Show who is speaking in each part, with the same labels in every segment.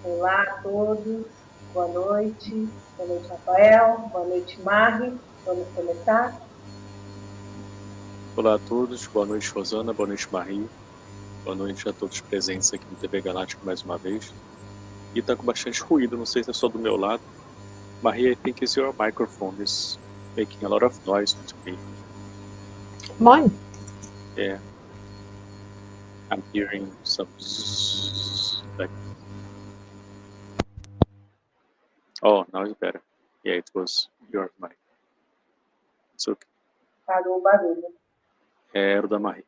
Speaker 1: Olá a todos, boa noite, Rafael, boa noite, Marie, vamos começar?
Speaker 2: Olá a todos, boa noite, Rosana, boa noite, Marie, boa noite a todos presentes aqui no TV Galáctico mais uma vez. E tá com bastante ruído, não sei se é só do meu lado. Marie, I think it's your microphone is making a lot of noise to me.
Speaker 3: Mine?
Speaker 2: Yeah. I'm hearing some zzz, like... Oh, now it's better. Yeah, it was your mic. It's okay.
Speaker 1: Parou o barulho.
Speaker 2: Era o da Marie.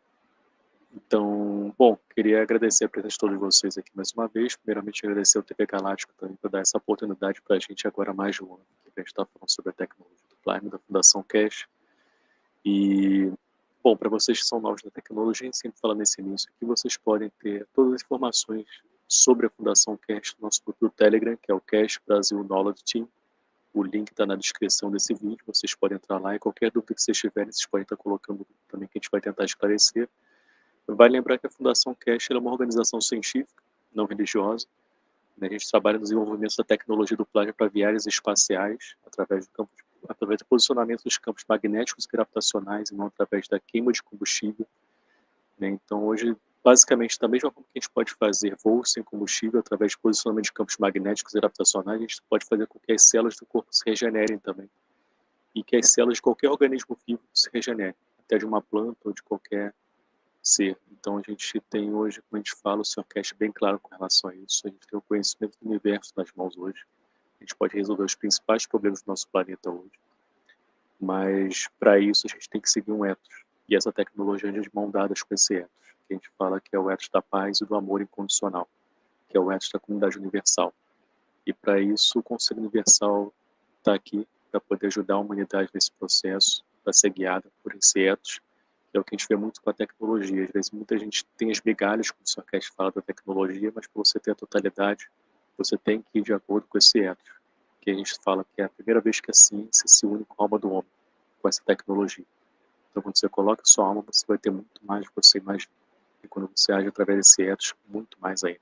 Speaker 2: Então, bom, queria agradecer a presença de todos vocês aqui mais uma vez. Primeiramente, agradecer ao TV Galáctico também por dar essa oportunidade para a gente agora mais de um ano. Que a gente está falando sobre a tecnologia do Plasma, da Fundação Keshe. E, bom, para vocês que são novos na tecnologia, a gente sempre fala nesse início que vocês podem ter todas as informações sobre a Fundação Keshe no nosso grupo do Telegram, que é o Keshe Brasil Knowledge Team. O link está na descrição desse vídeo, vocês podem entrar lá e qualquer dúvida que vocês tiverem, vocês podem estar colocando também que a gente vai tentar esclarecer. Vale lembrar que a Fundação Keshe é uma organização científica, não religiosa. A gente trabalha no desenvolvimento da tecnologia do plasma para viagens espaciais, através do posicionamento dos campos magnéticos e gravitacionais, e não através da queima de combustível. Então, hoje, basicamente, da mesma forma que a gente pode fazer voos sem combustível, através de posicionamento de campos magnéticos e gravitacionais, a gente pode fazer com que as células do corpo se regenerem também. E que as células de qualquer organismo vivo se regenerem, até de uma planta ou de qualquer ser. Então a gente tem hoje, como a gente fala, o Sr. Keshe bem claro com relação a isso. A gente tem o conhecimento do universo nas mãos hoje. A gente pode resolver os principais problemas do nosso planeta hoje. Mas para isso a gente tem que seguir um ethos. E essa tecnologia anda de mão dadas com esse ethos, que a gente fala que é o ethos da paz e do amor incondicional, que é o ethos da comunidade universal. E para isso o Conselho Universal está aqui para poder ajudar a humanidade nesse processo, para ser guiada por esse ethos. É o que a gente vê muito com a tecnologia. Às vezes muita gente tem as migalhas, como o Sr. Keshe fala da tecnologia, mas para você ter a totalidade, você tem que ir de acordo com esse ethos. Que a gente fala que é a primeira vez que a ciência se une com a alma do homem, com essa tecnologia. Então quando você coloca a sua alma, você vai ter muito mais do que você imagina. E quando você age através desse ethos, muito mais ainda.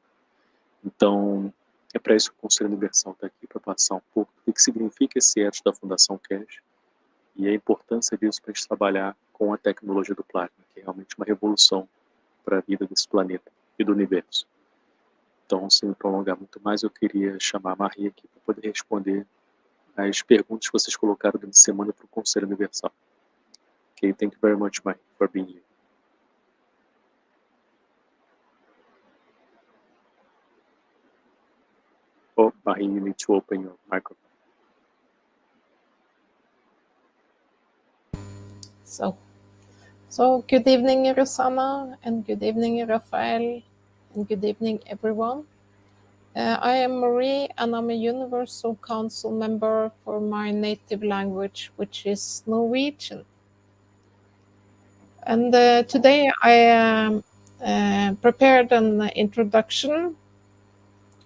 Speaker 2: Então, é para isso que o Conselho Universal está aqui, para passar um pouco do que significa esse ethos da Fundação Keshe e a importância disso para a gente trabalhar com a tecnologia do plasma, que é realmente uma revolução para a vida desse planeta e do universo. Então, sem me prolongar muito mais, eu queria chamar a Marie aqui para poder responder as perguntas que vocês colocaram durante a semana para o Conselho Universal. Okay, thank you very much, Marie, for being here. Oh, Marie, you need to open your microphone.
Speaker 3: So good evening, Rosanna, and good evening, Raphael, and good evening, everyone. I am Marie, and I'm a Universal Council member for my native language, which is Norwegian. And today I prepared an introduction,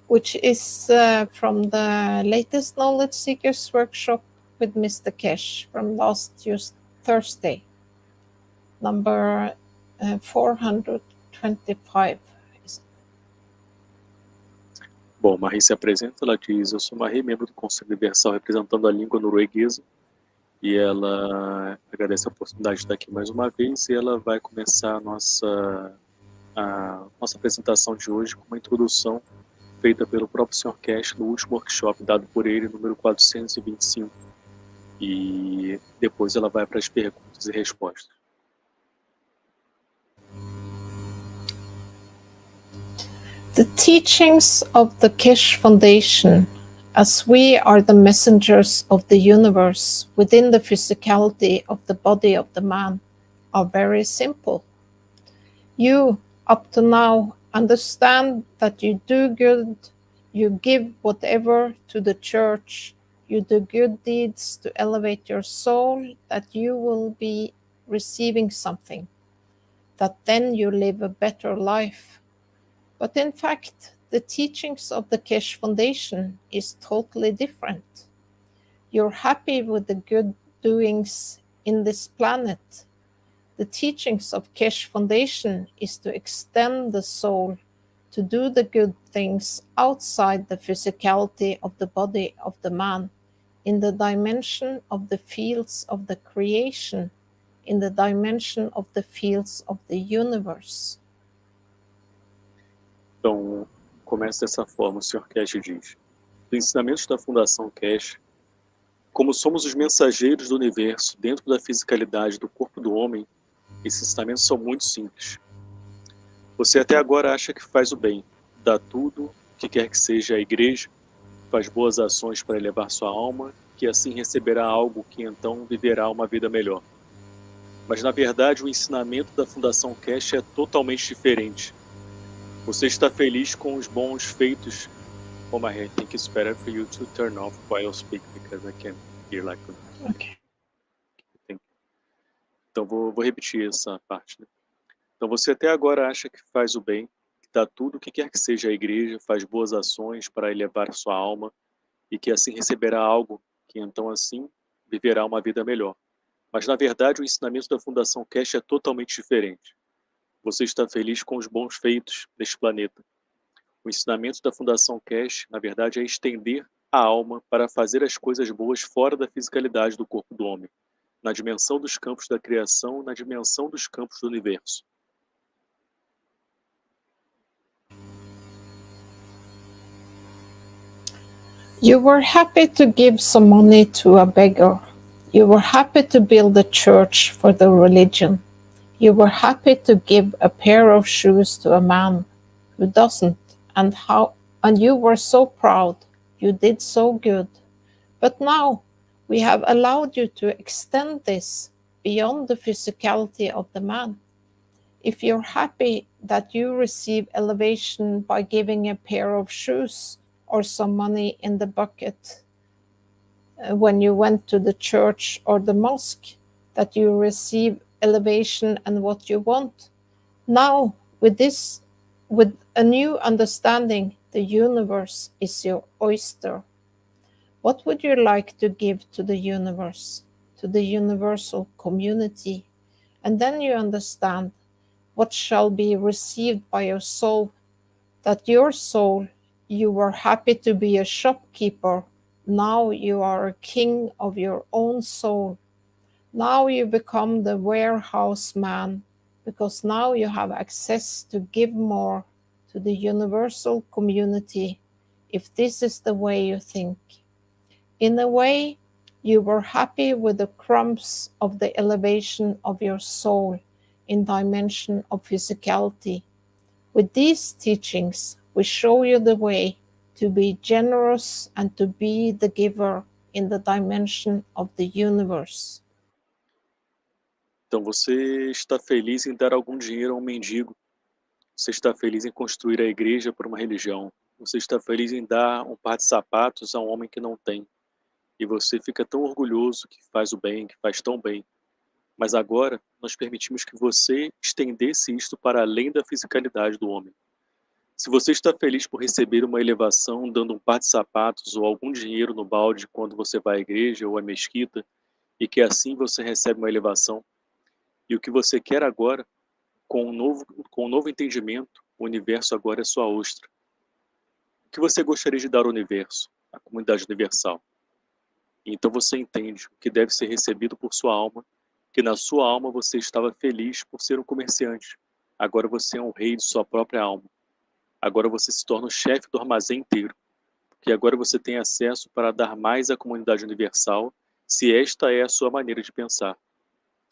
Speaker 3: which is from the latest Knowledge Seekers workshop with Mr. Keshe from last Thursday. Number 425.
Speaker 2: Bom, Marie se apresenta, ela diz: eu sou Marie, membro do Conselho Universal representando a língua norueguesa, e ela agradece a oportunidade de estar aqui mais uma vez, e ela vai começar a nossa apresentação de hoje com uma introdução feita pelo próprio Sr. Keshe no último workshop dado por ele, número 425, e depois ela vai para as perguntas e respostas.
Speaker 3: The teachings of the Keshe Foundation, as we are the messengers of the universe within the physicality of the body of the man, are very simple. You, up to now, understand that you do good, you give whatever to the church, you do good deeds to elevate your soul, that you will be receiving something, that then you live a better life. But in fact, the teachings of the Keshe Foundation is totally different. You're happy with the good doings in this planet. The teachings of Keshe Foundation is to extend the soul to to do the good things outside the physicality of the body of the man, in the dimension of the fields of the creation, in the dimension of the fields of the universe.
Speaker 2: Então, começa dessa forma, o Sr. Keshe diz. Dos ensinamentos da Fundação Keshe, como somos os mensageiros do universo dentro da fisicalidade do corpo do homem, esses ensinamentos são muito simples. Você até agora acha que faz o bem, dá tudo, o que quer que seja a igreja, faz boas ações para elevar sua alma, que assim receberá algo que então viverá uma vida melhor. Mas na verdade o ensinamento da Fundação Keshe é totalmente diferente. Você está feliz com os bons feitos. Oh, Marie, I think it's better for you to turn off while I speak, because I can't hear like that.
Speaker 3: Okay.
Speaker 2: Então vou repetir essa parte, né? Então você até agora acha que faz o bem, que dá tudo o que quer que seja a igreja, faz boas ações para elevar sua alma e que assim receberá algo que então assim viverá uma vida melhor. Mas na verdade o ensinamento da Fundação Keshe é totalmente diferente. Você está feliz com os bons feitos deste planeta. O ensinamento da Fundação Keshe, na verdade, é estender a alma para fazer as coisas boas fora da fisicalidade do corpo do homem, na dimensão dos campos da criação, na dimensão dos campos do universo.
Speaker 3: You were happy to give some money to a beggar. You were happy to build a church for the religion. You were happy to give a pair of shoes to a man who doesn't, and you were so proud. You did so good. But now we have allowed you to extend this beyond the physicality of the man. If you're happy that you receive elevation by giving a pair of shoes or some money in the bucket when you went to the church or the mosque, that you receive elevation and what you want, now with a new understanding, the universe is your oyster. What would you like to give to the universe, to the universal community? And then you understand what shall be received by your soul, that your soul, you were happy to be a shopkeeper. Now you are a king of your own soul. Now you become the warehouse man, because now you have access to give more to the universal community, if this is the way you think. In a way, you were happy with the crumbs of the elevation of your soul in dimension of physicality. With these teachings, we show you the way to be generous and to be the giver in the dimension of the universe.
Speaker 2: Então você está feliz em dar algum dinheiro a um mendigo. Você está feliz em construir a igreja por uma religião. Você está feliz em dar um par de sapatos a um homem que não tem. E você fica tão orgulhoso que faz o bem, que faz tão bem. Mas agora nós permitimos que você estendesse isto para além da fisicalidade do homem. Se você está feliz por receber uma elevação dando um par de sapatos ou algum dinheiro no balde quando você vai à igreja ou à mesquita, e que assim você recebe uma elevação, e o que você quer agora, com um novo entendimento, o universo agora é sua ostra. O que você gostaria de dar ao universo, à comunidade universal? E então você entende o que deve ser recebido por sua alma, que na sua alma você estava feliz por ser um comerciante. Agora você é um rei de sua própria alma. Agora você se torna o chefe do armazém inteiro, porque agora você tem acesso para dar mais à comunidade universal, se esta é a sua maneira de pensar.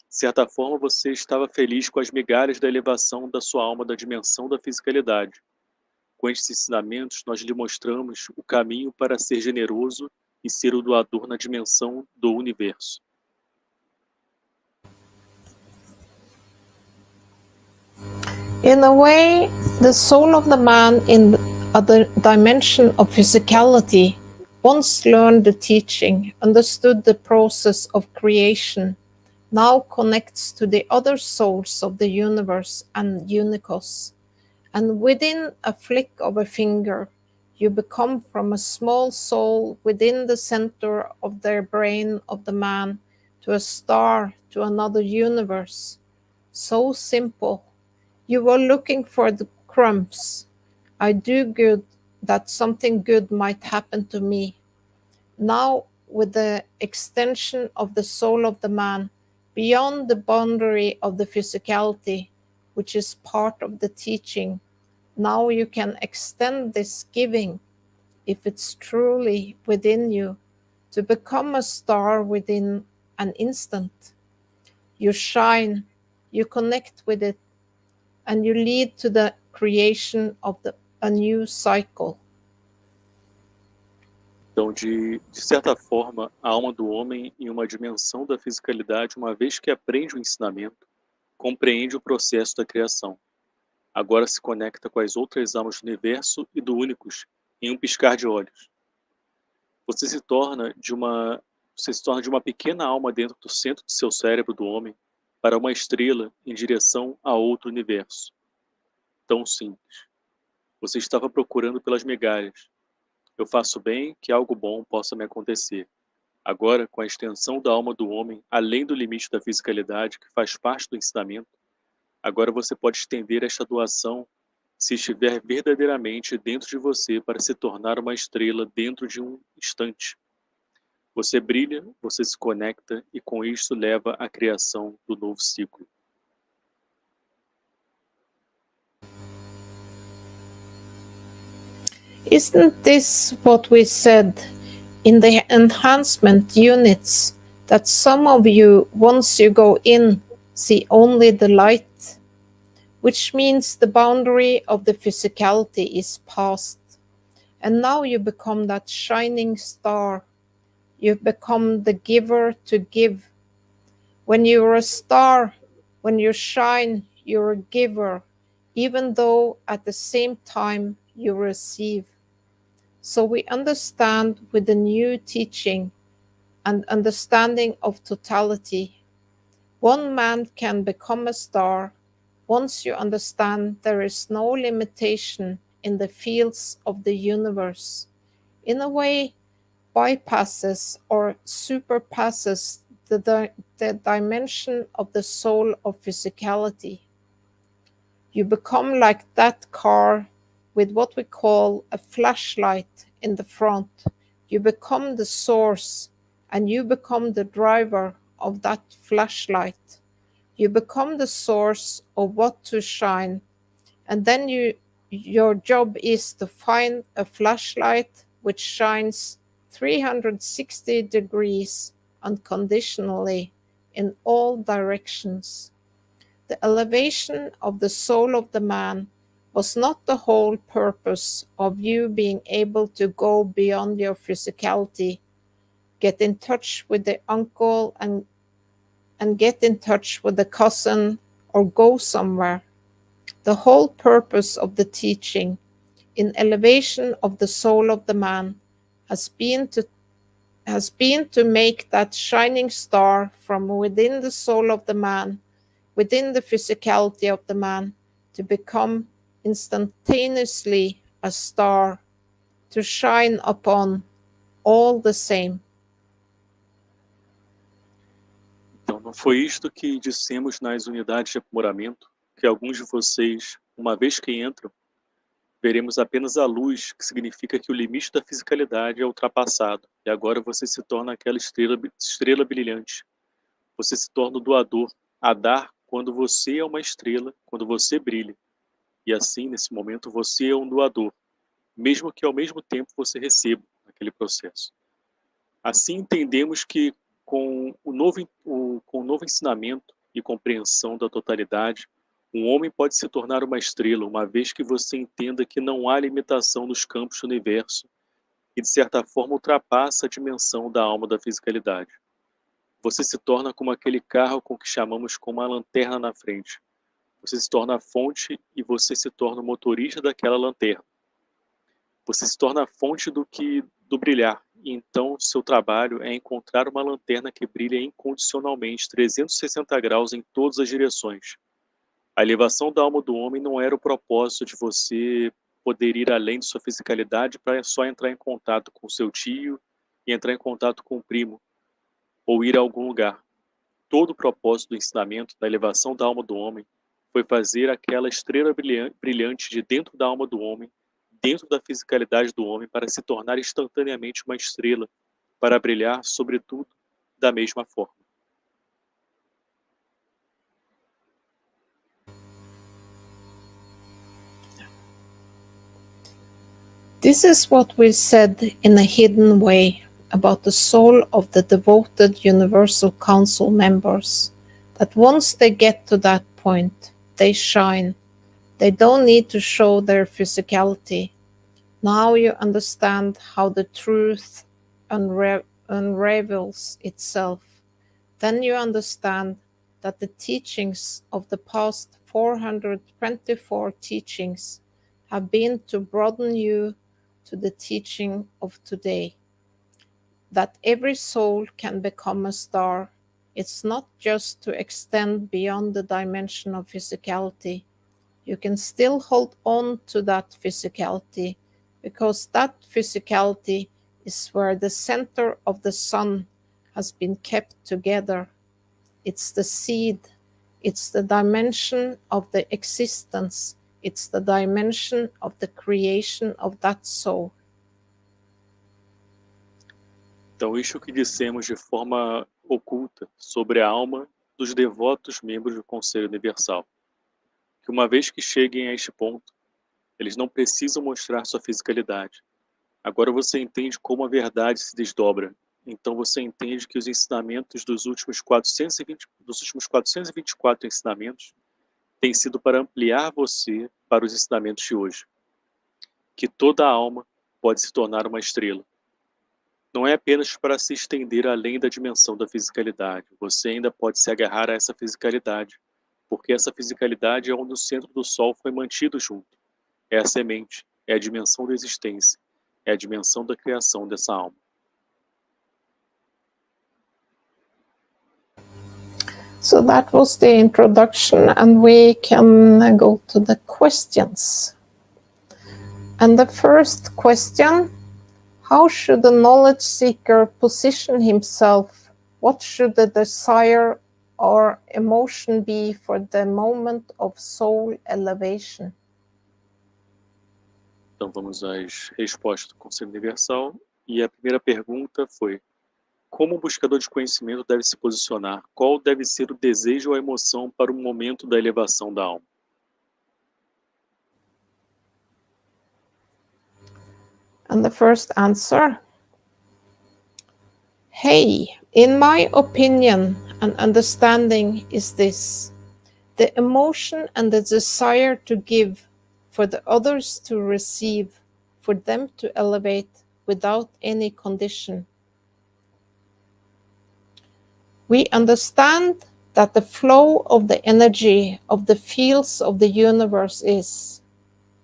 Speaker 2: De certa forma, você estava feliz com as migalhas da elevação da sua alma da dimensão da fisicalidade. Com estes ensinamentos, nós lhe mostramos o caminho para ser generoso e ser o doador na dimensão do universo.
Speaker 3: In a way, the soul of the man in the dimension of physicality once learned the teaching, understood the process of creation, now connects to the other souls of the universe and unicos. And within a flick of a finger, you become from a small soul within the center of their brain of the man to a star, to another universe. So simple. You were looking for the crumbs, I do good that something good might happen to me. Now, with the extension of the soul of the man beyond the boundary of the physicality, which is part of the teaching, now you can extend this giving, if it's truly within you, to become a star within an instant. You shine, you connect with it, and you lead to the creation of a new cycle.
Speaker 2: Então, de certa forma, a alma do homem, em uma dimensão da fisicalidade, uma vez que aprende o ensinamento, compreende o processo da criação. Agora se conecta com as outras almas do universo e do únicos em um piscar de olhos. Você se torna de uma pequena alma dentro do centro do seu cérebro do homem para uma estrela em direção a outro universo. Tão simples. Você estava procurando pelas migalhas. Eu faço bem que algo bom possa me acontecer. Agora, com a extensão da alma do homem, além do limite da fisicalidade, que faz parte do ensinamento, agora você pode estender esta doação se estiver verdadeiramente dentro de você para se tornar uma estrela dentro de um instante. Você brilha, você se conecta e com isso leva à criação do novo ciclo.
Speaker 3: Isn't this what we said in the enhancement units, that some of you, once you go in, see only the light, which means the boundary of the physicality is passed, and now you become that shining star. You become the giver to give. When you're a star, when you shine, you're a giver, even though at the same time you receive. So we understand with the new teaching and understanding of totality, one man can become a star once you understand there is no limitation in the fields of the universe. In a way, bypasses or superpasses the dimension of the soul of physicality. You become like that car with what we call a flashlight in the front. You become the source, and you become the driver of that flashlight. You become the source of what to shine, and then your job is to find a flashlight which shines 360 degrees unconditionally in all directions. The elevation of the soul of the man was not the whole purpose of you being able to go beyond your physicality, get in touch with the uncle and get in touch with the cousin or go somewhere. The whole purpose of the teaching in elevation of the soul of the man has been to make that shining star from within the soul of the man, within the physicality of the man, to become instantaneously a star, to shine upon all the same.
Speaker 2: Então, não foi isto que dissemos nas unidades de aprimoramento, que alguns de vocês, uma vez que entram, veremos apenas a luz, que significa que o limite da fisicalidade é ultrapassado, e agora você se torna aquela estrela brilhante. Você se torna o doador, a dar quando você é uma estrela, quando você brilha. E assim, nesse momento, você é um doador, mesmo que ao mesmo tempo você receba naquele processo. Assim, entendemos que com o novo ensinamento e compreensão da totalidade, um homem pode se tornar uma estrela, uma vez que você entenda que não há limitação nos campos do universo e, de certa forma, ultrapassa a dimensão da alma da fisicalidade. Você se torna como aquele carro com que chamamos como uma lanterna na frente. Você se torna a fonte e você se torna o motorista daquela lanterna. Você se torna a fonte do brilhar. E então, seu trabalho é encontrar uma lanterna que brilha incondicionalmente, 360 graus em todas as direções. A elevação da alma do homem não era o propósito de você poder ir além de sua fisicalidade para só entrar em contato com seu tio e entrar em contato com o primo, ou ir a algum lugar. Todo o propósito do ensinamento da elevação da alma do homem foi fazer aquela estrela brilhante de dentro da alma do homem dentro da fisicalidade do homem para se tornar instantaneamente uma estrela, para brilhar, sobretudo, da mesma forma.
Speaker 3: This is what we said in a hidden way about the soul of the devoted Universal Council members, that once they get to that point, they shine. They don't need to show their physicality. Now you understand how the truth unravels itself. Then you understand that the teachings of the past 424 teachings have been to broaden you to the teaching of today. That every soul can become a star. It's not just to extend beyond the dimension of physicality. You can still hold on to that physicality, because that physicality is where the center of the sun has been kept together. It's the seed. It's the dimension of the existence. It's the dimension of the creation of that soul.
Speaker 2: Então, isso que dissemos de forma oculta sobre a alma dos devotos membros do Conselho Universal, que uma vez que cheguem a este ponto, eles não precisam mostrar sua fisicalidade. Agora você entende como a verdade se desdobra. Então você entende que os ensinamentos dos últimos 424 ensinamentos têm sido para ampliar você para os ensinamentos de hoje. Que toda alma pode se tornar uma estrela. Não é apenas para se estender além da dimensão da fisicalidade. Você ainda pode se agarrar a essa fisicalidade, porque essa fisicalidade é onde o centro do Sol foi mantido junto. É a semente, é a dimensão da existência, é a dimensão da criação dessa alma.
Speaker 3: So that was the introduction, and we can go to the questions. And the first question: how should the knowledge seeker position himself? What should the desire or emotion be for the moment of soul elevation?
Speaker 2: Então vamos às respostas do Conselho Universal. E a primeira pergunta foi: como o buscador de conhecimento deve se posicionar? Qual deve ser o desejo ou a emoção para o momento da elevação da alma?
Speaker 3: And the first answer: hey, in my opinion and understanding is this: the emotion and the desire to give, for the others to receive, for them to elevate without any condition. We understand that the flow of the energy of the fields of the universe is: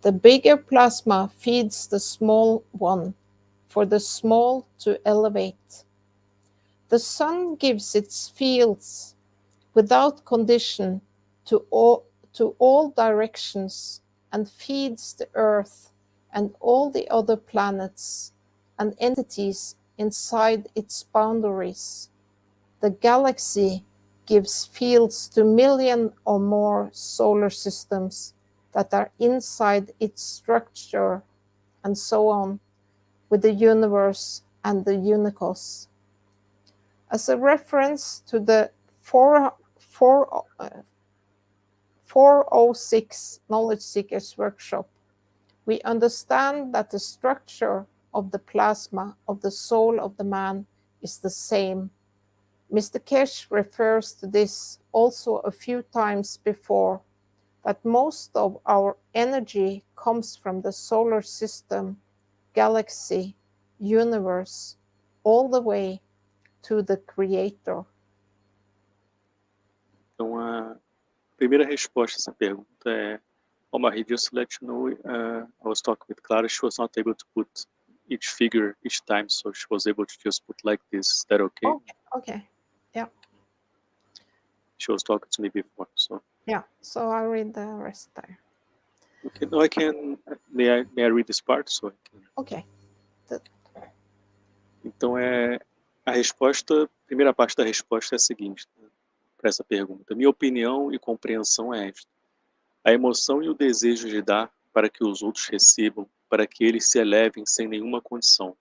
Speaker 3: the bigger plasma feeds the small one, for the small to elevate. The sun gives its fields without condition to all directions, and feeds the earth and all the other planets and entities inside its boundaries. The galaxy gives fields to 1,000,000 or more solar systems that are inside its structure, and so on, with the universe and the unicos. As a reference to the 406 Knowledge Seekers Workshop, we understand that the structure of the plasma of the soul of the man is the same. Mr. Keshe refers to this also a few times before, that most of our energy comes from the solar system, galaxy, universe, all the way to the Creator.
Speaker 2: Então a primeira resposta a essa pergunta é: oh, Marie, just to let you know, I was talking with Clara. She was not able to put each figure each time, so she was able to just put like this. Is that okay?
Speaker 3: Okay. Yeah.
Speaker 2: She was talking to me before, so.
Speaker 3: Yeah. So I read the rest there.
Speaker 2: Okay. No, I can. May I read this part? So I can.
Speaker 3: Okay.
Speaker 2: Então a resposta, a primeira parte da resposta é a seguinte, né, para essa pergunta. Minha opinião e compreensão é esta: a emoção e o desejo de dar para que os outros recebam, para que eles se elevem sem nenhuma condição.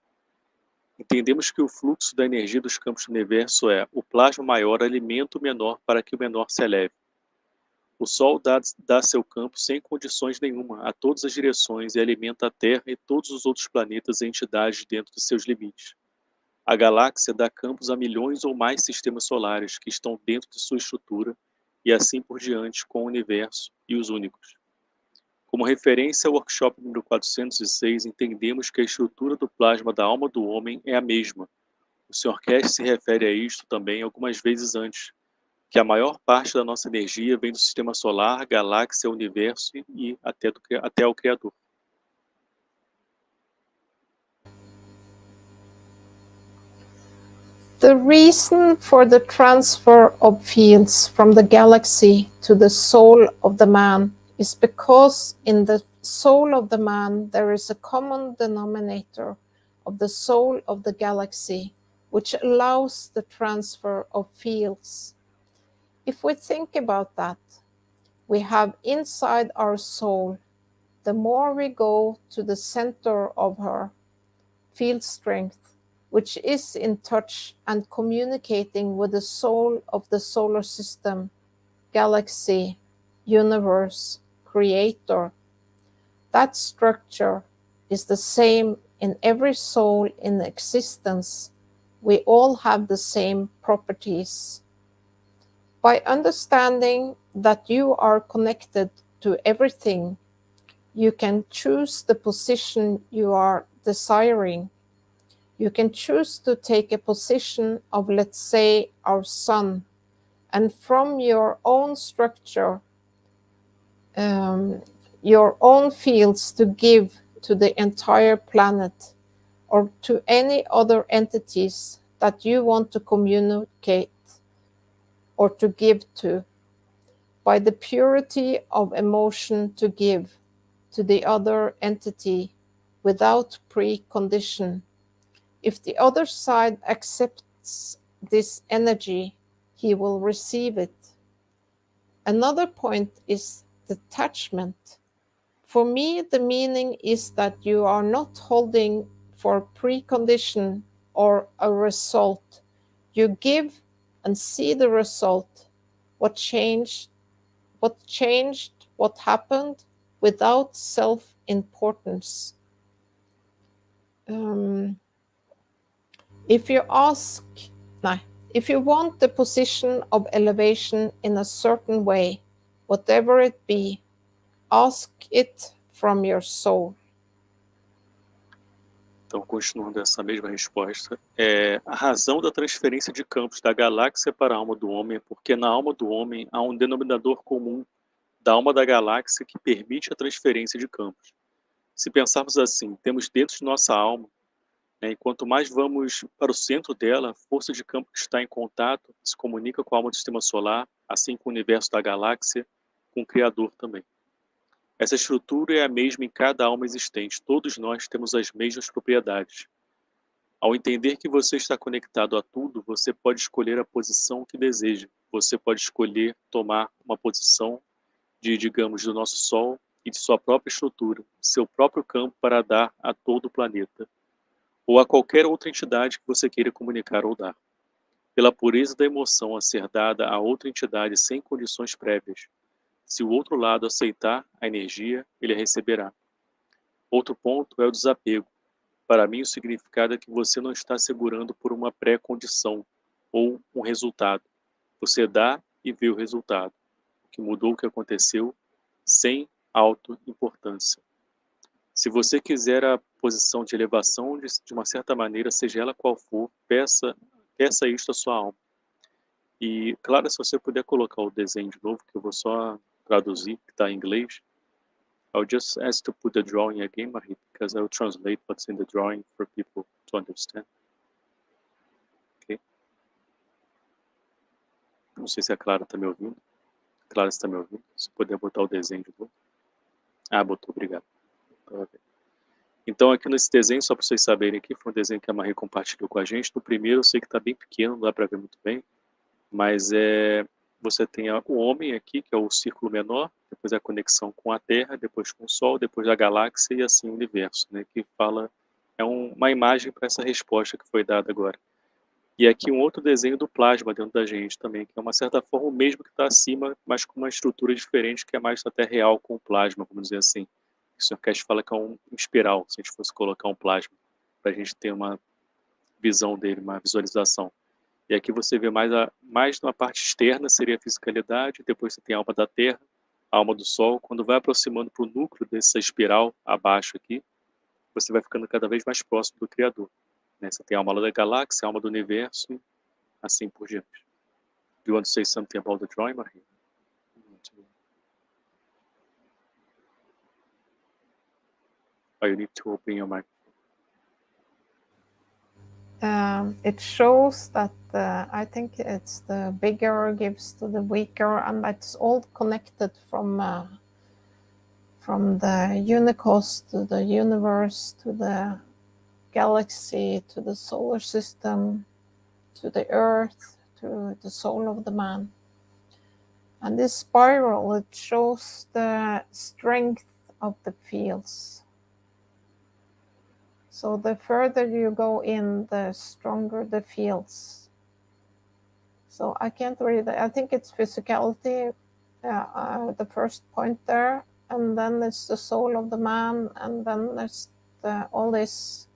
Speaker 2: Entendemos que o fluxo da energia dos campos do universo é: o plasma maior alimenta o menor para que o menor se eleve. O Sol dá seu campo sem condições nenhuma a todas as direções e alimenta a Terra e todos os outros planetas e entidades dentro de seus limites. A galáxia dá campos a milhões ou mais sistemas solares que estão dentro de sua estrutura e assim por diante com o universo e os únicos. Como referência ao workshop número 406, entendemos que a estrutura do plasma da alma do homem é a mesma. O Sr. Keshe se refere a isto também algumas vezes antes, que a maior parte da nossa energia vem do sistema solar, galáxia, universo e até o Criador.
Speaker 3: The reason for the transfer of fields from the galaxy to the soul of the man is because in the soul of the man there is a common denominator of the soul of the galaxy, which allows the transfer of fields. If we think about that, we have inside our soul, the more we go to the center of her, field strength, which is in touch and communicating with the soul of the solar system, galaxy, universe, creator. That structure is the same in every soul in existence. We all have the same properties. By understanding that you are connected to everything, you can choose the position you are desiring. You can choose to take a position of, let's say, our sun, and from your own structure, your own fields to give to the entire planet or to any other entities that you want to communicate or to give to, by the purity of emotion to give to the other entity without precondition. If the other side accepts this energy, he will receive it. Another point is detachment. For me, the meaning is that you are not holding for precondition or a result. You give and see the result, what changed, what happened, without self-importance. If you want the position of elevation in a certain way, whatever it be, ask it from your soul.
Speaker 2: Então, continuando essa mesma resposta, a razão da transferência de campos da galáxia para a alma do homem é porque na alma do homem há um denominador comum da alma da galáxia que permite a transferência de campos. Se pensarmos assim, temos dentro de nossa alma, e quanto mais vamos para o centro dela, a força de campo que está em contato se comunica com a alma do sistema solar, assim com o universo da galáxia, com o Criador também. Essa estrutura é a mesma em cada alma existente. Todos nós temos as mesmas propriedades. Ao entender que você está conectado a tudo, você pode escolher a posição que deseja. Você pode escolher tomar uma posição digamos, do nosso Sol e de sua própria estrutura, seu próprio campo para dar a todo o planeta, ou a qualquer outra entidade que você queira comunicar ou dar. Pela pureza da emoção a ser dada a outra entidade sem condições prévias. Se o outro lado aceitar a energia, ele a receberá. Outro ponto é o desapego. Para mim, o significado é que você não está segurando por uma pré-condição ou um resultado. Você dá e vê o resultado, o que mudou o que aconteceu, sem auto-importância. Se você quiser a posição de elevação, de uma certa maneira, seja ela qual for, peça isto à sua alma. E, claro, se você puder colocar o desenho de novo, que eu vou só traduzir, que está em inglês. I'll just ask to put the drawing again, Marie, because I'll translate what's in the drawing for people to understand. Ok? Não sei se a Clara está me ouvindo. Clara, está me ouvindo? Se puder botar o desenho de novo. Ah, botou, obrigado. Então, aqui nesse desenho, só para vocês saberem aqui, foi um desenho que a Marie compartilhou com a gente. No primeiro, eu sei que está bem pequeno, não dá para ver muito bem, mas você tem o homem aqui, que é o círculo menor, depois a conexão com a Terra, depois com o Sol, depois a galáxia e assim o universo, né? Que fala, uma imagem para essa resposta que foi dada agora. E aqui um outro desenho do plasma dentro da gente também, que é uma certa forma o mesmo que está acima, mas com uma estrutura diferente, que é mais até real com o plasma, vamos dizer assim. O Sr. Keshe fala que é um espiral, se a gente fosse colocar um plasma, para a gente ter uma visão dele, uma visualização. E aqui você vê mais na parte externa, seria a fisicalidade, depois você tem a alma da Terra, a alma do Sol. Quando vai aproximando para o núcleo dessa espiral, abaixo aqui, você vai ficando cada vez mais próximo do Criador. Né? Você tem a alma da galáxia, a alma do universo, e assim por diante. Do you want to say something about the drawing, Marie? Oh, you need to open your mic.
Speaker 3: It shows that I think it's the bigger gives to the weaker, and it's all connected from the unicos to the universe to the galaxy to the solar system to the earth to the soul of the man. And this spiral, it shows the strength of the fields. So the further you go in, the stronger the fields. So I can't read it. I think it's physicality, the first point there, and then it's the soul of the man, and then there's all this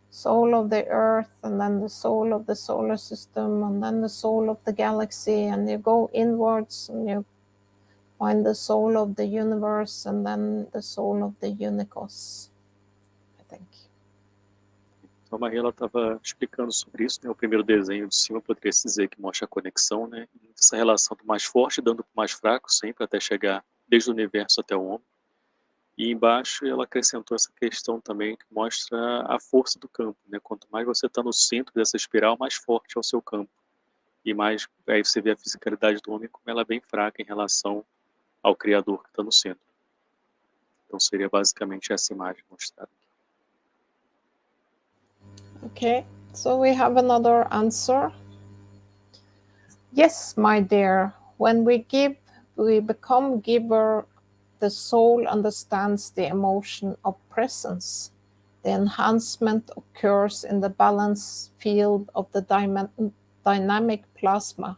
Speaker 3: soul of the earth, and then the soul of the solar system, and then the soul of the galaxy, and you go inwards and you find the soul of the universe, and then the soul of the unicos, I think.
Speaker 2: Então, a Marie estava explicando sobre isso, né? O primeiro desenho de cima poderia se dizer que mostra a conexão, né? Essa relação do mais forte dando para o mais fraco, sempre até chegar desde o universo até o homem. E embaixo ela acrescentou essa questão também que mostra a força do campo, né? Quanto mais você está no centro dessa espiral, mais forte é o seu campo. E mais, aí você vê a fisicalidade do homem como ela é bem fraca em relação ao Criador que está no centro. Então seria basicamente essa imagem mostrada.
Speaker 3: Okay, so we have another answer. Yes, my dear, when we give, we become giver. The soul understands the emotion of presence. The enhancement occurs in the balance field of the dynamic plasma,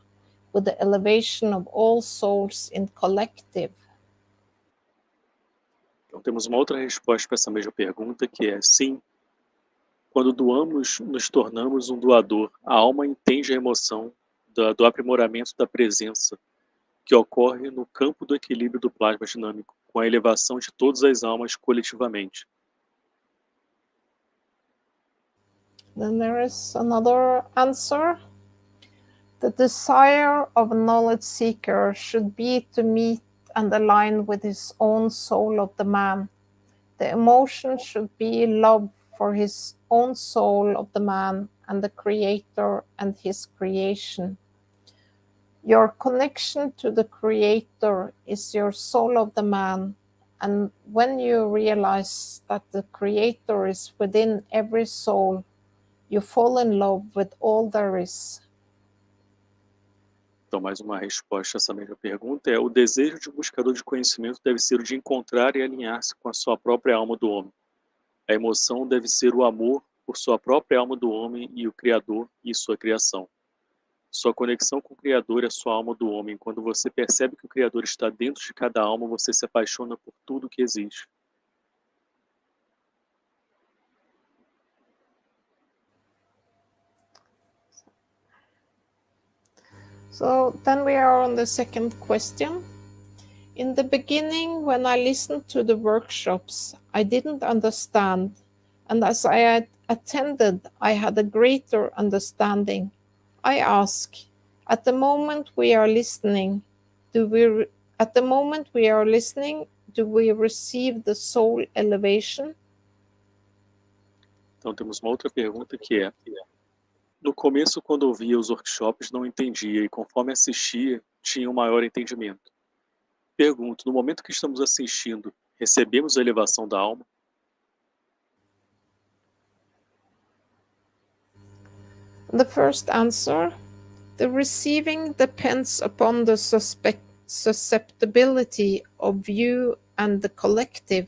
Speaker 3: with the elevation of all souls in collective.
Speaker 2: Então temos uma outra resposta para essa mesma pergunta, que é sim. Quando doamos, nos tornamos um doador. A alma entende a emoção do aprimoramento da presença que ocorre no campo do equilíbrio do plasma dinâmico, com a elevação de todas as almas coletivamente.
Speaker 3: Then there is another answer. The desire of a knowledge seeker should be to meet and align with his own soul of the man. The emotion should be love for his own soul of the man and the creator and his creation. Your connection to the creator is your soul of the man, and when you realize that the creator is within every soul, you fall in love with all there is.
Speaker 2: Então, mais uma resposta a essa mesma pergunta é: o desejo de buscador de conhecimento deve ser o de encontrar e alinhar-se com a sua própria alma do homem. A emoção deve ser o amor por sua própria alma do homem e o Criador e sua criação. Sua conexão com o Criador é a sua alma do homem. Quando você percebe que o Criador está dentro de cada alma, você se apaixona por tudo que existe.
Speaker 3: So then we are on the second question. In the beginning, when I listened to the workshops, I didn't understand. And as I had attended, I had a greater understanding. I ask, at the moment we are listening, do we receive the soul elevation?
Speaker 2: Então temos uma outra pergunta que é: no começo, quando ouvia os workshops, não entendia, e conforme assistia, tinha um maior entendimento. Pergunto, no momento que estamos assistindo, recebemos a elevação da alma?
Speaker 3: The first answer, the receiving depends upon the susceptibility of you and the collective,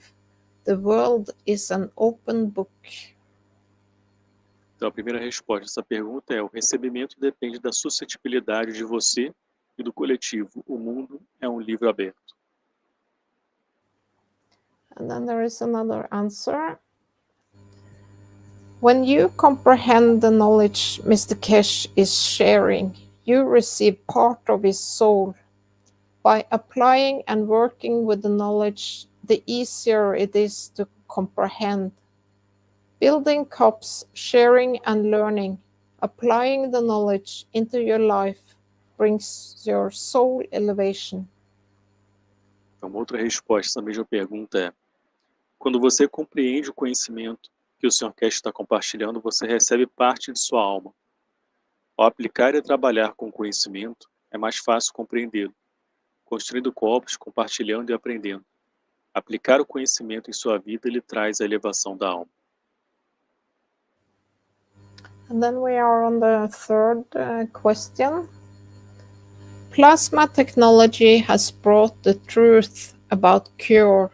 Speaker 3: the world is an open book.
Speaker 2: Então, a primeira resposta a essa pergunta é: o recebimento depende da suscetibilidade de você e do coletivo. O mundo é um livro aberto.
Speaker 3: And then there is another answer. When you comprehend the knowledge Mr. Keshe is sharing, you receive part of his soul. By applying and working with the knowledge, the easier it is to comprehend. Building cups, sharing and learning, applying the knowledge into your life brings your soul elevation.
Speaker 2: Então, uma outra resposta a essa mesma pergunta é: quando você compreende o conhecimento que o Sr. Keshe está compartilhando, você recebe parte de sua alma. Ao aplicar e trabalhar com o conhecimento, é mais fácil compreendê-lo, construindo copos, compartilhando e aprendendo. Aplicar o conhecimento em sua vida lhe traz a elevação da alma.
Speaker 3: And then we are on the third question. Plasma technology has brought the truth about cure.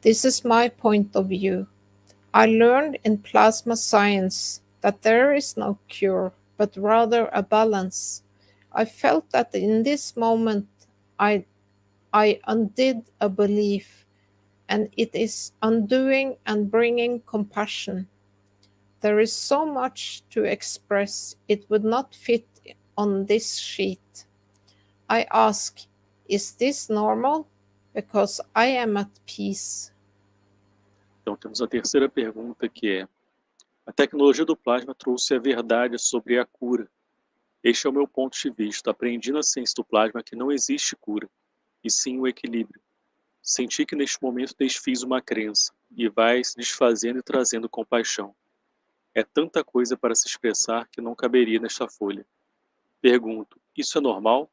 Speaker 3: This is my point of view. I learned in plasma science that there is no cure, but rather a balance. I felt that in this moment I undid a belief, and it is undoing and bringing compassion. There is so much to express, it would not fit on this sheet. I ask, is this normal? Because I am at peace.
Speaker 2: Então temos a terceira pergunta, que é: a tecnologia do plasma trouxe a verdade sobre a cura. Este é o meu ponto de vista. Aprendi na ciência do plasma que não existe cura, e sim o equilíbrio. Senti que neste momento desfiz uma crença, e vai se desfazendo e trazendo compaixão. É tanta coisa para se expressar que não caberia nesta folha. Pergunto, isso é normal?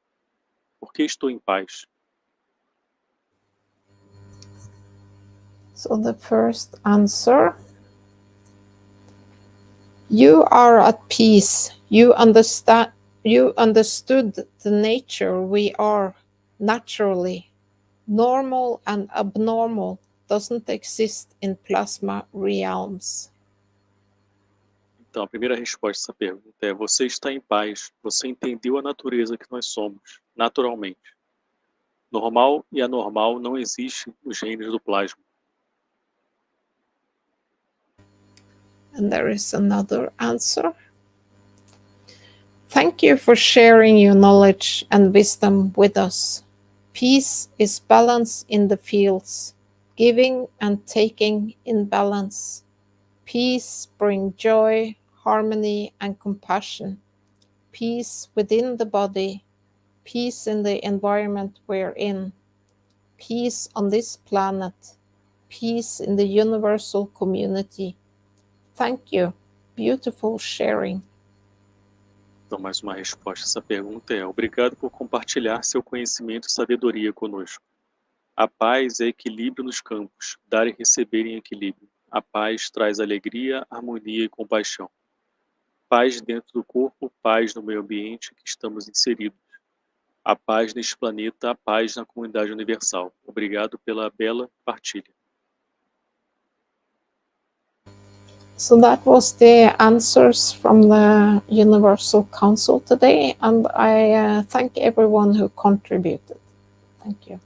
Speaker 2: Por que estou em paz?
Speaker 3: So the first answer, you are at peace. You understood the nature we are naturally. Normal and abnormal doesn't exist in plasma realms.
Speaker 2: Então, a primeira resposta a essa pergunta é: você está em paz, você entendeu a natureza que nós somos, naturalmente. Normal e anormal não existem nos reinos do plasma.
Speaker 3: And there is another answer. Thank you for sharing your knowledge and wisdom with us. Peace is balance in the fields, giving and taking in balance. Peace brings joy, harmony, and compassion. Peace within the body, peace in the environment we're in, peace on this planet, peace in the universal community. Thank you. Beautiful sharing.
Speaker 2: Então, mais uma resposta a essa pergunta é: obrigado por compartilhar seu conhecimento e sabedoria conosco. A paz é equilíbrio nos campos, dar e receber em equilíbrio. A paz traz alegria, harmonia e compaixão. Paz dentro do corpo, paz no meio ambiente que estamos inseridos. A paz neste planeta, a paz na comunidade universal. Obrigado pela bela partilha.
Speaker 3: So that was the answers from the Universal Council today, and I thank everyone who contributed. Thank you.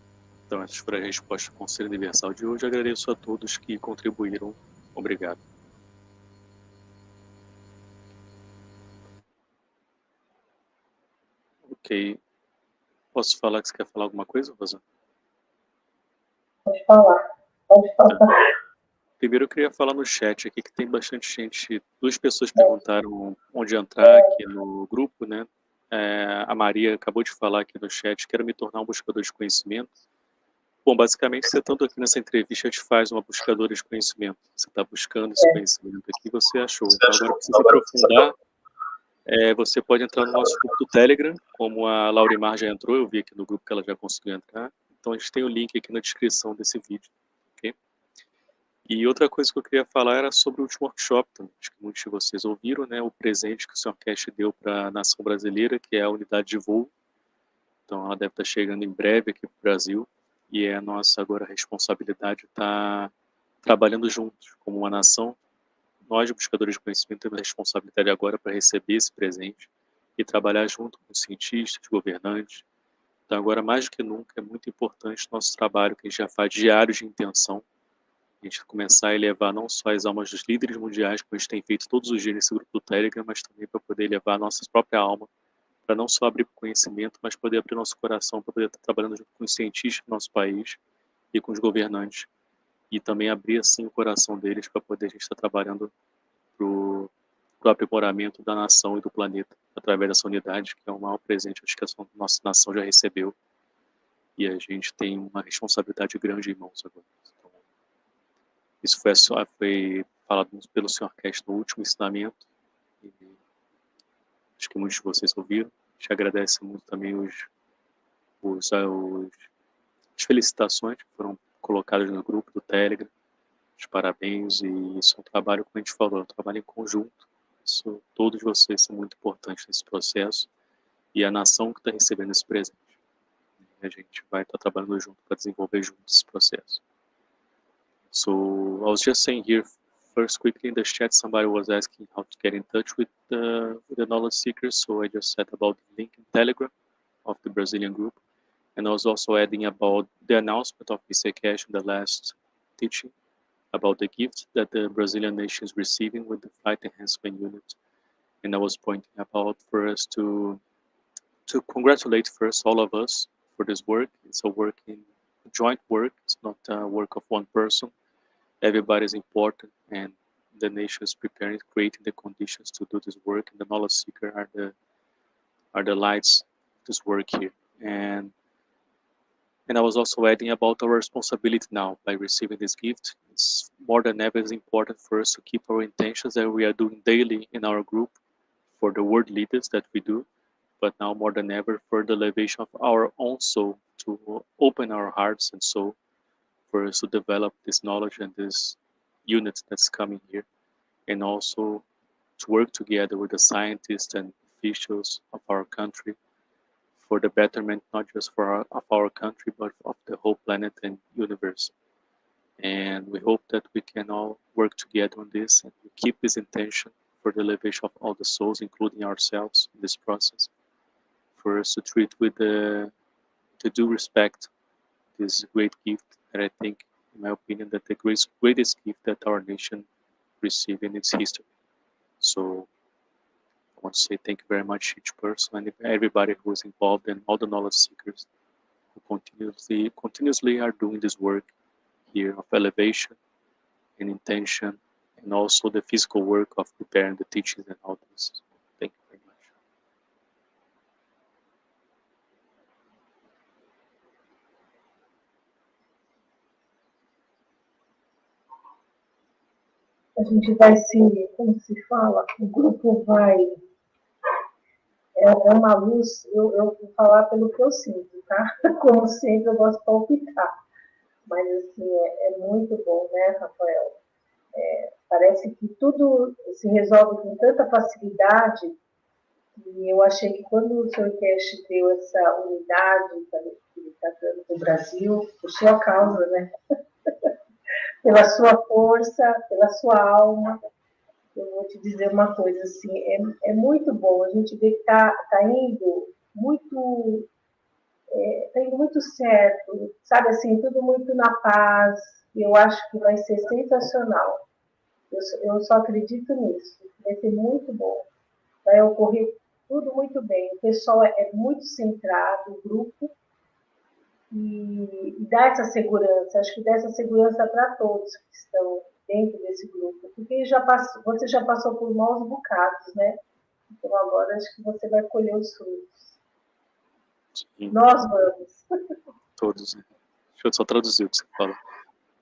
Speaker 2: Então, essas foram as respostas do Conselho Universal de hoje. Agradeço a todos que contribuíram. Obrigado. Ok. Posso falar que você quer falar alguma coisa, Rosa?
Speaker 1: Pode falar. Pode falar.
Speaker 2: Primeiro eu queria falar no chat aqui que tem bastante gente. 2 pessoas perguntaram onde entrar aqui no grupo, né? A Maria acabou de falar aqui no chat: quero me tornar um buscador de conhecimento. Bom, basicamente, você estando aqui nessa entrevista, a gente faz uma buscadora de conhecimento. Você está buscando esse conhecimento aqui, você achou. Então, agora, para você se aprofundar, você pode entrar no nosso grupo do Telegram, como a Laurimar já entrou, eu vi aqui no grupo que ela já conseguiu entrar. Então, a gente tem o link aqui na descrição desse vídeo. Okay? E outra coisa que eu queria falar era sobre o último workshop, acho que muitos de vocês ouviram, né, o presente que o Sr. Keshe deu para a nação brasileira, que é a unidade de voo. Então ela deve estar chegando em breve aqui para o Brasil, e é a nossa agora responsabilidade estar trabalhando juntos como uma nação. Nós, buscadores de conhecimento, temos a responsabilidade agora para receber esse presente e trabalhar junto com os cientistas, governantes. Então agora mais do que nunca é muito importante o nosso trabalho que a gente já faz diário de intenção, a gente começar a elevar não só as almas dos líderes mundiais, como a gente tem feito todos os dias nesse grupo do Telegram, mas também para poder elevar a nossa própria alma, para não só abrir conhecimento, mas poder abrir nosso coração, para poder estar trabalhando junto com os cientistas do nosso país e com os governantes, e também abrir assim o coração deles para poder a gente estar trabalhando para o aprimoramento da nação e do planeta, através dessa unidade, que é o maior presente acho que a nossa nação já recebeu, e a gente tem uma responsabilidade grande em mãos agora. Então, isso foi falado pelo Sr. Keshe no último ensinamento, e acho que muitos de vocês ouviram. A gente agradece muito também as felicitações que foram colocadas no grupo do Telegram, os parabéns, e isso é um trabalho, como a gente falou, é um trabalho em conjunto. Isso, todos vocês são muito importantes nesse processo, e a nação que está recebendo esse presente. A gente vai estar trabalhando junto para desenvolver junto esse processo. So I was just saying here, first quickly in the chat, somebody was asking how to get in touch with the knowledge seekers. So I just said about the link in Telegram of the Brazilian group. And I was also adding about the announcement of Mr. Keshe in the last teaching about the gift that the Brazilian nation is receiving with the Flight Enhancement Unit. And I was pointing about for us to congratulate first all of us for this work. It's a joint work. It's not a work of one person. Everybody is important, and the nation is preparing, creating the conditions to do this work. And the knowledge seeker are the lights of this work here. And I was also adding about our responsibility now by receiving this gift. It's more than ever is important for us to keep our intentions that we are doing daily in our group for the world leaders that we do, but now more than ever for the elevation of our own soul, to open our hearts and soul for us to develop this knowledge and this unit that's coming here, and also to work together with the scientists and officials of our country for the betterment, not just of our country, but of the whole planet and universe. And we hope that we can all work together on this and keep this intention for the elevation of all the souls, including ourselves, in this process, for us to treat with the due respect this great gift that I think, in my opinion, that the greatest gift that our nation received in its history. So I want to say thank you very much, each person and everybody who is involved, and all the knowledge seekers who continuously are doing this work here of elevation and intention, and also the physical work of preparing the teachings and all this. Thank you very much.
Speaker 1: A gente vai como se fala, o grupo vai, é uma luz, eu vou falar pelo que eu sinto, tá? Como sempre, eu gosto de palpitar, mas assim, é muito bom, né, Rafael? Parece que tudo se resolve com tanta facilidade, e eu achei que quando o Sr. Keshe deu essa unidade que ele está dando para o Brasil, por sua causa, né? Pela sua força, pela sua alma, eu vou te dizer uma coisa, assim, é muito bom, a gente vê que está indo muito certo, sabe assim, tudo muito na paz, e eu acho que vai ser sensacional. Eu só acredito nisso, vai ser muito bom, vai ocorrer tudo muito bem, o pessoal é muito centrado, o grupo, e dá essa segurança, acho que dá essa segurança para todos que estão dentro desse grupo, porque você já passou por maus bocados, né? Então agora acho que você vai colher os frutos. Sim. Nós vamos.
Speaker 2: Todos. Deixa eu só traduzir o que você falou.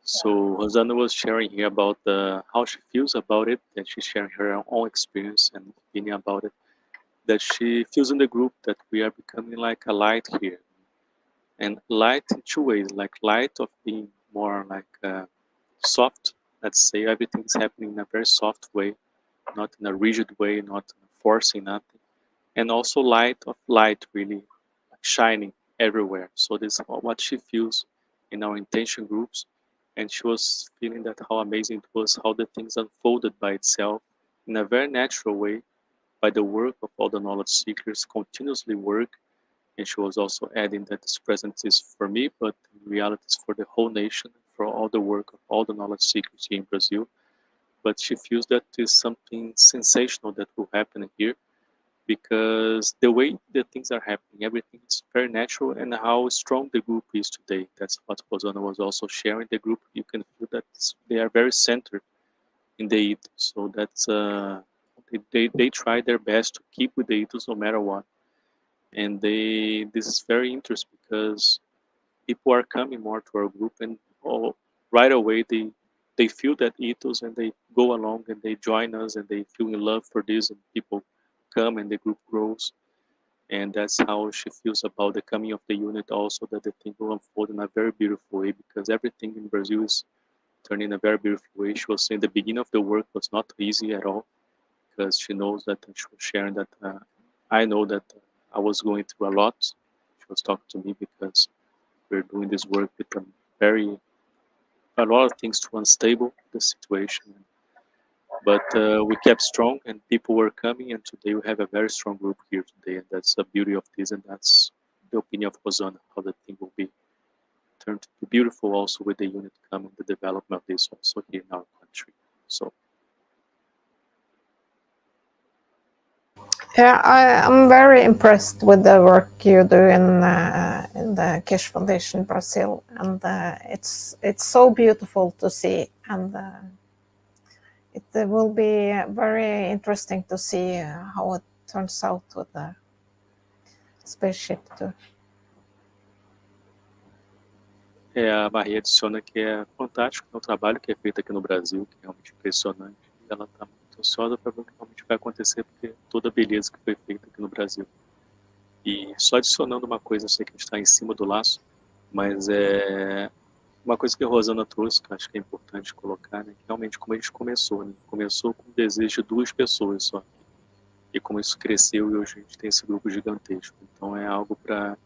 Speaker 2: So Rosana was sharing here about how she feels about it, that she's sharing her own experience and opinion about it, that she feels in the group that we are becoming like a light here. And light in two ways, like light of being more like soft, let's say everything's happening in a very soft way, not in a rigid way, not forcing nothing. And also light of light, really, shining everywhere. So this is what she feels in our intention groups, and she was feeling that how amazing it was, how the things unfolded by itself in a very natural way, by the work of all the knowledge seekers continuously work. And she was also adding that this presence is for me, but in reality it's for the whole nation, for all the work of all the knowledge seekers here in Brazil. But she feels that is something sensational that will happen here, because the way that things are happening, everything is very natural, and how strong the group is today. That's what Rosana was also sharing. The group, you can feel that they are very centered in the ethos. So that's they try their best to keep with the ethos no matter what. And this is very interesting because people are coming more to our group, and right away they feel that ethos, and they go along and they join us, and they feel in love for this, and people come and the group grows. And that's how she feels about the coming of the unit also, that the thing will unfold in a very beautiful way, because everything in Brazil is turning in a very beautiful way. She was saying the beginning of the work was not easy at all, because she knows that, she was sharing that I know that I was going through a lot. She was talking to me because we're doing this work with a lot of things to unstable the situation. But we kept strong, and people were coming, and today we have a very strong group here today, and that's the beauty of this, and that's the opinion of Rosana, how the thing will be turned to be beautiful also with the unit coming, the development of this also here in our country. So
Speaker 3: Yeah, I'm very impressed with the work you do in the Keshe Foundation Brazil, and it's so beautiful to see, and it will be very interesting to see how it turns out with the spaceship too.
Speaker 2: a Marie adiciona que é fantástico, o trabalho que é feito aqui no Brasil, que é realmente impressionante. E ela está muito ansiosa para ver o que realmente vai acontecer, porque toda a beleza que foi feita aqui no Brasil. E só adicionando uma coisa, eu sei que a gente está em cima do laço, mas é uma coisa que a Rosana trouxe, que eu acho que é importante colocar, né, que realmente como a gente começou, né? Começou com o desejo de 2 pessoas só. E como isso cresceu, e hoje a gente tem esse grupo gigantesco. Então é algo para...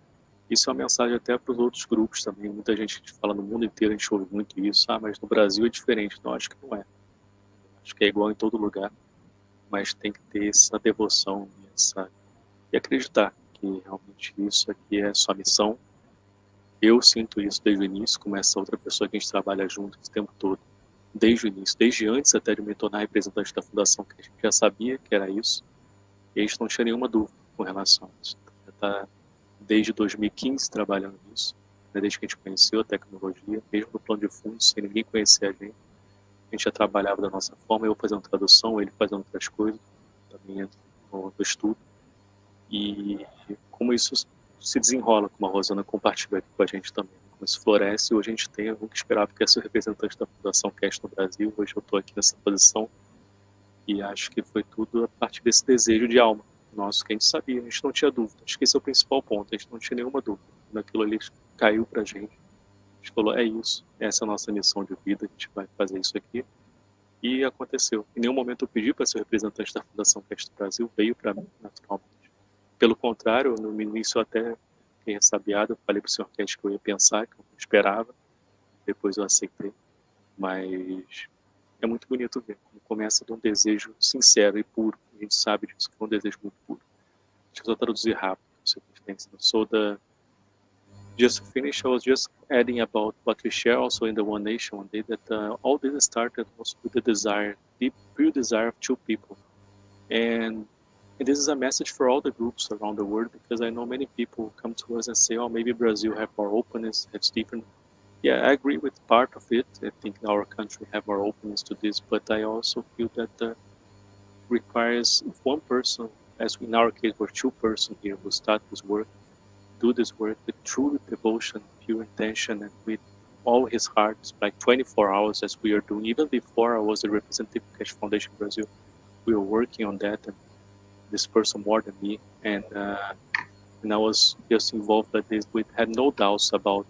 Speaker 2: Isso é uma mensagem até para os outros grupos também. Muita gente fala no mundo inteiro, a gente ouve muito isso. Mas no Brasil é diferente. Não, acho que não é. Acho que é igual em todo lugar. Mas tem que ter essa devoção e acreditar que realmente isso aqui é sua missão. Eu sinto isso desde o início, como essa outra pessoa que a gente trabalha junto esse tempo todo. Desde o início, desde antes até de me tornar representante da Fundação, que a gente já sabia que era isso. E a gente não tinha nenhuma dúvida com relação a isso. Já está desde 2015 trabalhando nisso, né, desde que a gente conheceu a tecnologia, mesmo no plano de fundo, sem ninguém conhecer a gente já trabalhava da nossa forma, eu fazendo tradução, ele fazendo outras coisas, também no estudo. E como isso se desenrola, como a Rosana compartilha aqui com a gente também, como isso floresce. Hoje a gente tem, eu nunca esperava que ia ser representante da Fundação Keshe no Brasil, hoje eu estou aqui nessa posição, e acho que foi tudo a partir desse desejo de alma nosso, que a gente sabia, a gente não tinha dúvida. Acho que esse é o principal ponto, a gente não tinha nenhuma dúvida. Naquilo ali caiu pra gente. A gente falou, é isso, essa é a nossa missão de vida, a gente vai fazer isso aqui. E aconteceu. Em nenhum momento eu pedi para ser representante da Fundação Keshe do Brasil, veio para mim, naturalmente. Pelo contrário, no início eu até fiquei ressabiado, eu falei para o Sr. Keshe que eu ia pensar, que eu não esperava, depois eu aceitei. Mas é muito bonito ver como começa de um desejo sincero e puro. A gente sabe disso, que é um desejo muito puro. Deixa eu só traduzir rápido. So just to finish, I was just adding about what we share also in the One Nation one day, that all this started also with the desire, deep, pure desire of 2 people. And this is a message for all the groups around the world, because I know many people come to us and say, oh, maybe Brazil have more openness, it's different. Yeah, I agree with part of it. I think our country have more openness to this, but I also feel that requires one person, as in our case, we're 2 persons here who start this work, do this work with true devotion, pure intention, and with all his heart, like 24 hours as we are doing. Even before I was the representative of Keshe Foundation Brazil, we were working on that, and this person more than me, and I was just involved like this. We had no doubts about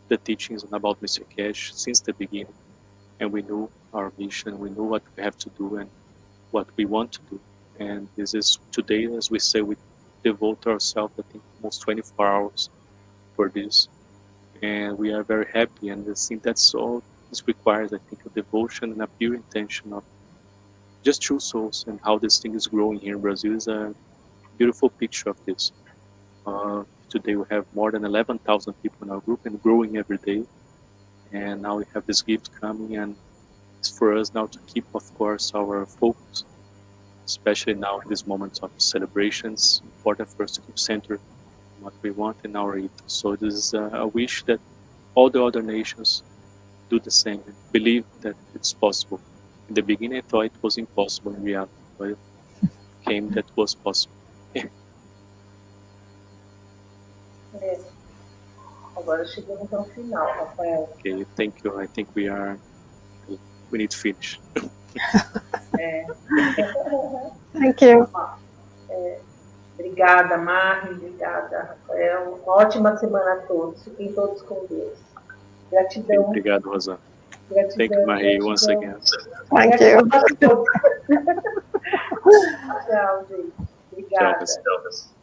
Speaker 2: the teachings and about Mr. Keshe since the beginning, and we knew our mission, we knew what we have to do and what we want to do. And this is today, as we say, we devote ourselves, I think, almost 24 hours for this. And we are very happy, and I think that's all this requires, I think, a devotion and a pure intention of just true souls, and how this thing is growing here in Brazil is a beautiful picture of this. Today we have more than 11,000 people in our group and growing every day. And now we have this gift coming, and it's for us now to keep, of course, our focus, especially now in these moments of celebrations. Important for us to keep centered on what we want in our ethos. So this is a wish that all the other nations do the same, and believe that it's possible. In the beginning, I thought it was impossible in reality, but it came that was possible.
Speaker 1: Agora chegamos ao final, Rafael.
Speaker 2: Okay, thank you. I think we need to finish.
Speaker 3: Thank you.
Speaker 1: Obrigada, Marie, obrigada, Rafael. Uma ótima semana a todos. Fiquem todos com Deus. Gratidão.
Speaker 2: Obrigado, Rosana.
Speaker 1: Gratidão.
Speaker 2: Thank you, Marie, once again.
Speaker 3: Thank you.
Speaker 1: Tchau, gente. Obrigada.
Speaker 2: Tchau, pessoal.